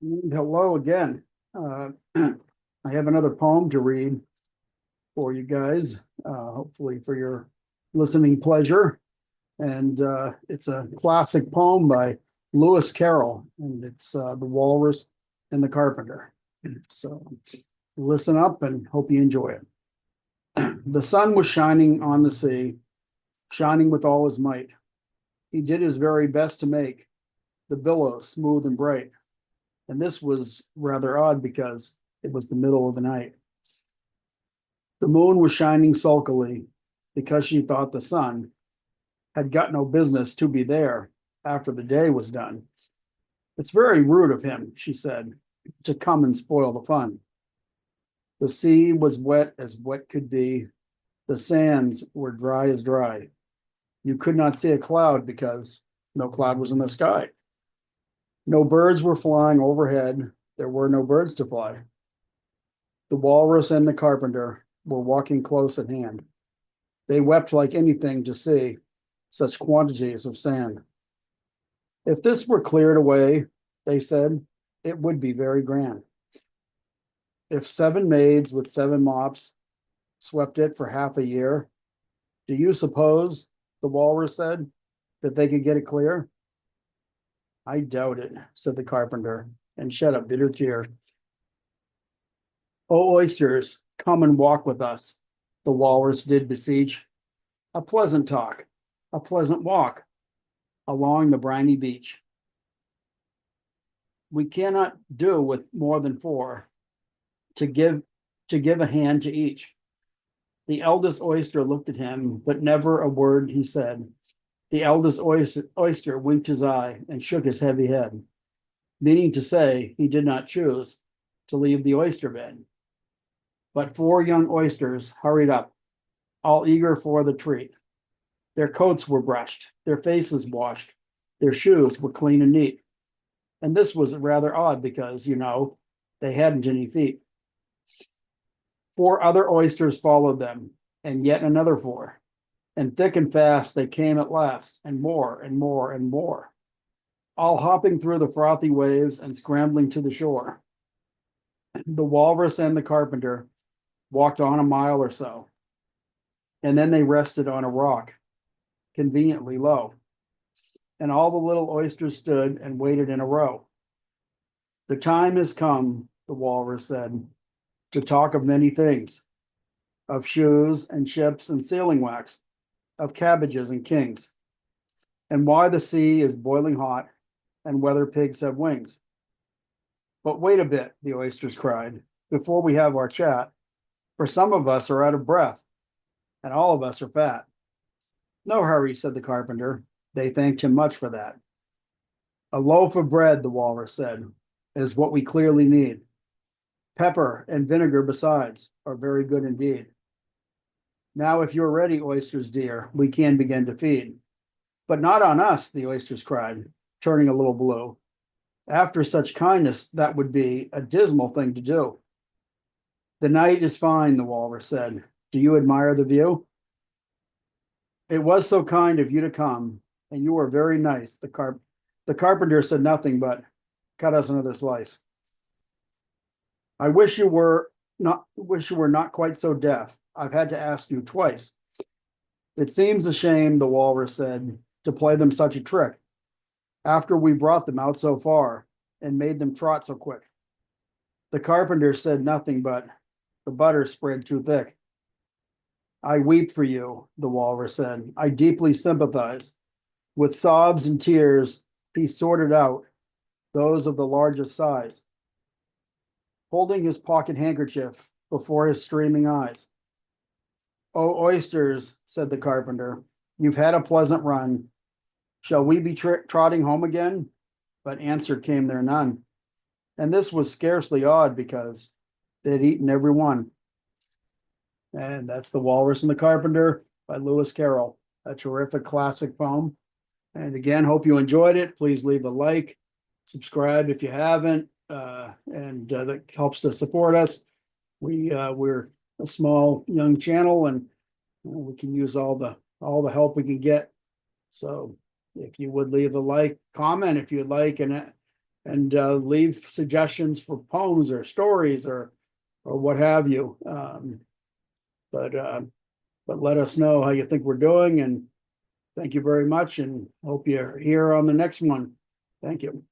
Hello again. I have another poem to read for you guys, hopefully for your listening pleasure. And it's a classic poem by Lewis Carroll, and it's The Walrus and the Carpenter. So listen up and hope you enjoy it. The sun was shining on the sea, shining with all his might. He did his very best to make the billows smooth and bright. And this was rather odd because it was the middle of the night. The moon was shining sulkily because she thought the sun had got no business to be there after the day was done. It's very rude of him, she said, to come and spoil the fun. The sea was wet as wet could be. The sands were dry as dry. You could not see a cloud because no cloud was in the sky. No birds were flying overhead. There were no birds to fly. The walrus and the carpenter were walking close at hand. They wept like anything to see such quantities of sand. If this were cleared away, they said, it would be very grand. If 7 maids with 7 mops swept it for half a year, do you suppose, the walrus said, that they could get it clear? I doubt it, said the carpenter, and shed a bitter tear. O oysters, come and walk with us, the walrus did beseech. A pleasant talk, a pleasant walk along the briny beach. We cannot do with more than 4 to give a hand to each. The eldest oyster looked at him, but never a word he said. The eldest oyster winked his eye and shook his heavy head, meaning to say he did not choose to leave the oyster bed. But 4 young oysters hurried up, all eager for the treat. Their coats were brushed, their faces washed, their shoes were clean and neat. And this was rather odd because, they hadn't any feet. 4 other oysters followed them, and yet another 4. And thick and fast they came at last, and more and more and more, all hopping through the frothy waves and scrambling to the shore. The walrus and the carpenter walked on a mile or so, and then they rested on a rock, conveniently low. And all the little oysters stood and waited in a row. The time has come, the walrus said, to talk of many things, of shoes and ships and sealing wax, of cabbages and kings, and why the sea is boiling hot and whether pigs have wings. But wait a bit, the oysters cried, before we have our chat, for some of us are out of breath, and all of us are fat. No hurry, said the carpenter. They thanked him much for that. A loaf of bread, the walrus said, is what we clearly need. Pepper and vinegar besides are very good indeed. Now, if you're ready, oysters dear, we can begin to feed. But not on us, the oysters cried, turning a little blue. After such kindness, that would be a dismal thing to do. The night is fine, the walrus said. Do you admire the view? It was so kind of you to come, and you were very nice. The carpenter said nothing but cut us another slice. I wish you were not quite so deaf. I've had to ask you twice. It seems a shame, the walrus said, to play them such a trick, after we brought them out so far and made them trot so quick. The carpenter said nothing, but the butter spread too thick. I weep for you, the walrus said. I deeply sympathize. With sobs and tears, he sorted out those of the largest size, holding his pocket handkerchief before his streaming eyes. Oh, oysters, said the carpenter, you've had a pleasant run. Shall we be trotting home again? But answer came there none. And this was scarcely odd because they'd eaten every one. And that's The Walrus and the Carpenter by Lewis Carroll, a terrific classic poem. And again, hope you enjoyed it. Please leave a like, subscribe if you haven't, and that helps to support us. We're a small young channel, and we can use all the help we can get. So if you would leave a like, comment if you'd like, and and leave suggestions for poems or stories or what have you. But let us know how you think we're doing, and thank you very much, and hope you're here on the next one. Thank you.